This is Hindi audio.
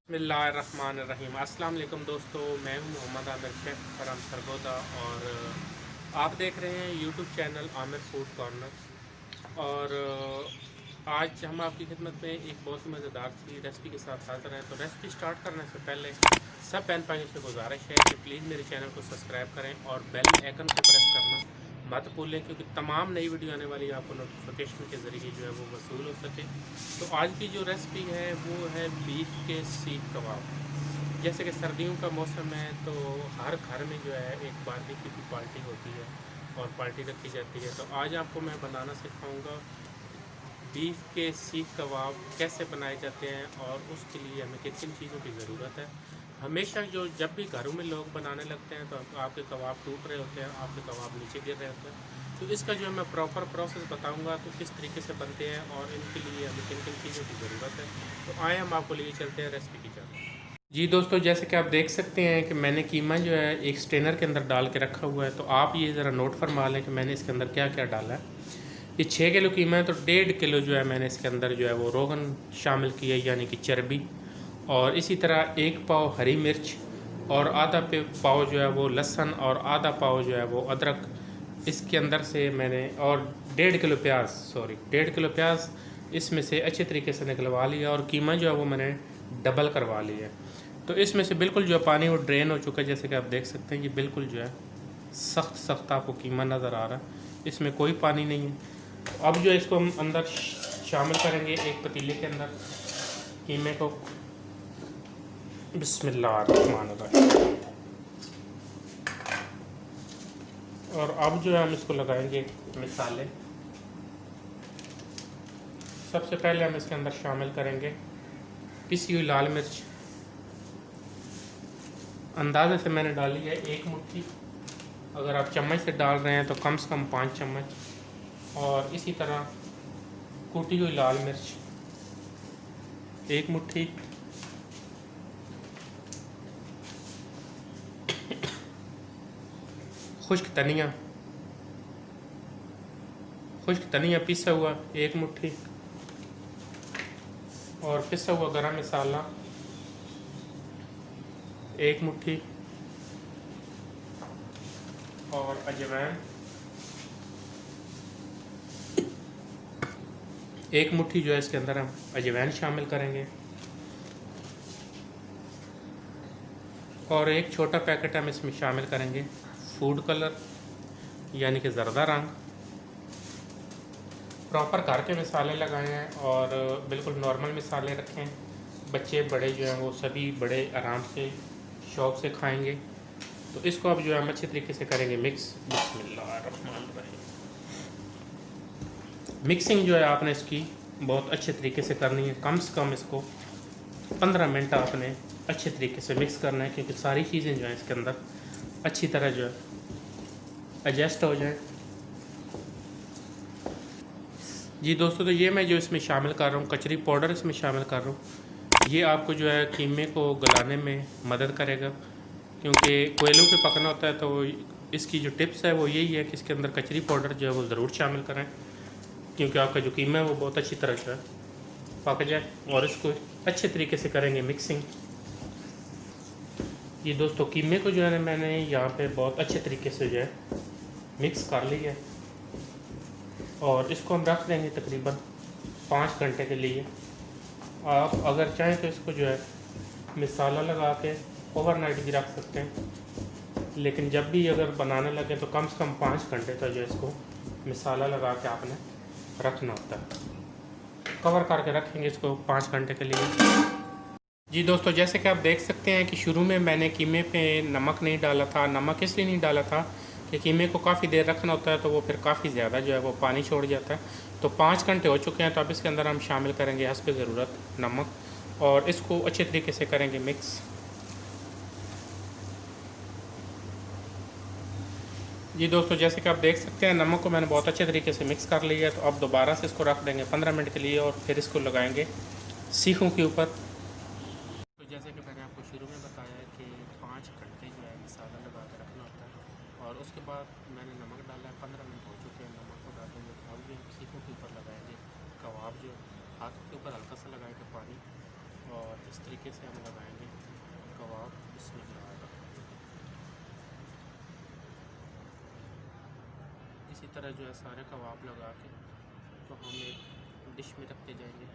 बिस्मिल्लाहिर्रहमानिर्रहीम। अस्सलाम वालेकुम दोस्तों, मैं हूं मोहम्मद आमिर शेख फरम सरगोदा और आप देख रहे हैं YouTube channel Aamir food corner. और आज हम आपकी खिदमत में एक बहुत ही मज़ेदार सी रेसिपी के साथ हाज़िर हैं। तो रेसिपी स्टार्ट करने से पहले सब बहन भाइयों से गुजारिश है कि प्लीज़ मेरे चैनल को सब्सक्राइब करें और बेल आइकन को प्रेस करना मत भूलें, क्योंकि तमाम नई वीडियो आने वाली आपको नोटिफिकेशन के ज़रिए जो है वो वसूल हो सके। तो आज की जो रेसिपी है वो है बीफ के सीख कबाब। जैसे कि सर्दियों का मौसम है तो हर घर में जो है एक बारबेक्यू की पार्टी होती है और पार्टी रखी जाती है। तो आज आपको मैं बनाना सिखाऊंगा बीफ के सीख कबाब कैसे बनाए जाते हैं और उसके लिए हमें किन किन चीज़ों की ज़रूरत है। हमेशा जब भी घरों में लोग बनाने लगते हैं तो आपके कबाब टूट रहे होते हैं, आपके कबाब नीचे गिर रहे होते हैं। तो इसका जो है मैं प्रॉपर प्रोसेस बताऊंगा तो किस तरीके से बनते हैं और इनके लिए हमें किन किन चीज़ों की ज़रूरत है। तो आए हम आपको लिए चलते हैं रेसिपी की जानब। जी दोस्तों, जैसे कि आप देख सकते हैं कि मैंने कीमा जो है एक स्ट्रेनर के अंदर डाल के रखा हुआ है। तो आप ये ज़रा नोट फरमा लें कि मैंने इसके अंदर क्या क्या डाला है। ये 6 किलो कीमा है तो 1.5 किलो जो है मैंने इसके अंदर जो है वो रोगन शामिल किया, यानी कि चर्बी। और इसी तरह 1 पाव हरी मिर्च और आधा पाव जो है वो लहसुन और आधा पाव जो है वो अदरक इसके अंदर से मैंने, और 1.5 किलो प्याज, 1.5 किलो प्याज इसमें से अच्छे तरीके से निकलवा लिया। और कीमा जो है वो मैंने डबल करवा लिया। तो इसमें से बिल्कुल जो है पानी वो ड्रेन हो चुका है। जैसे कि आप देख सकते हैं ये बिल्कुल जो है सख्त सख्त आपको कीमा नज़र आ रहा है, इसमें कोई पानी नहीं है। तो अब जो है इसको हम अंदर शामिल करेंगे एक पतीले के अंदर कीमे को। बिस्मिल्लाहिर्रहमानिर्रहीम। और अब जो है हम इसको लगाएंगे मिसाले। सबसे पहले हम इसके अंदर शामिल करेंगे पिसी हुई लाल मिर्च। अंदाजे से मैंने डाली है 1 मुट्ठी, अगर आप चम्मच से डाल रहे हैं तो कम से कम 5 चम्मच। और इसी तरह कूटी हुई लाल मिर्च 1 मुट्ठी, खुश्क धनिया पिसा हुआ 1 मुट्ठी, और पिसा हुआ गरम मसाला 1 मुट्ठी, और अजवाइन 1 मुट्ठी जो है इसके अंदर हम अजवाइन शामिल करेंगे। और एक छोटा पैकेट हम इसमें शामिल करेंगे फूड कलर, यानी कि ज़रदा रंग। प्रॉपर घर के मसाले लगाएं हैं और बिल्कुल नॉर्मल मसाले रखें। बच्चे बड़े जो हैं वो सभी बड़े आराम से शौक़ से खाएंगे। तो इसको अब जो है हम अच्छे तरीके से करेंगे मिक्स। बिस्मिल्लाहिर्रहमानिर्रहीम। मिक्सिंग जो है आपने इसकी बहुत अच्छे तरीके से करनी है। कम से कम इसको 15 मिनट आपने अच्छे तरीके से मिक्स करना है, क्योंकि सारी चीज़ें जो हैं इसके अंदर अच्छी तरह जो है एडजस्ट हो जाए। जी दोस्तों, तो ये मैं जो इसमें शामिल कर रहा हूँ कचरी पाउडर इसमें शामिल कर रहा हूँ। ये आपको जो है कीमे को गलाने में मदद करेगा, क्योंकि कोयलों पे पकना होता है। तो इसकी जो टिप्स है वो यही है कि इसके अंदर कचरी पाउडर जो है वो ज़रूर शामिल करें, क्योंकि आपका जो कीमा है वो बहुत अच्छी तरह जो है पक जाए। और इसको अच्छे तरीके से करेंगे मिक्सिंग। ये दोस्तों कीमे को जो है ना मैंने यहाँ पे बहुत अच्छे तरीके से जो है मिक्स कर लिया है। और इसको हम रख देंगे तकरीबन 5 घंटे के लिए। आप अगर चाहें तो इसको जो है मसाला लगा के ओवरनाइट भी रख सकते हैं, लेकिन जब भी अगर बनाने लगे तो कम से कम 5 घंटे तक जो है इसको मसाला लगा के आपने रखना होता है। कवर करके रखेंगे इसको 5 घंटे के लिए। जी दोस्तों, जैसे कि आप देख सकते हैं कि शुरू में मैंने कीमे पे नमक नहीं डाला था। नमक इसलिए नहीं डाला था कि कीमे को काफ़ी देर रखना होता है, तो वो फिर काफ़ी ज़्यादा जो है वो पानी छोड़ जाता है। तो 5 घंटे हो चुके हैं, तो अब इसके अंदर हम शामिल करेंगे हस्ब ज़रूरत नमक, और इसको अच्छे तरीके से करेंगे मिक्स। जी दोस्तों, जैसे कि आप देख सकते हैं नमक को मैंने बहुत अच्छे तरीके से मिक्स कर लिया है। तो अब दोबारा से इसको रख देंगे 15 मिनट के लिए, और फिर इसको लगाएंगे सीखों के ऊपर। तो जैसे कि मैंने आपको शुरू में बताया है कि 5 घंटे जो है मसाला लगा कर रखना होता है, और उसके बाद मैंने नमक डाला है। 15 मिनट हो चुके हैं, नमक को डालेंगे। अब ये सीखों के ऊपर लगाएंगे कबाब, जो हाथ के ऊपर हल्का सा लगाएंगे पानी, और इस तरीके से हम लगाएंगे कबाब। बिस्मिल्लाह। इसी तरह जो है सारे कबाब लगा के तो हम एक डिश में रखते जाएंगे।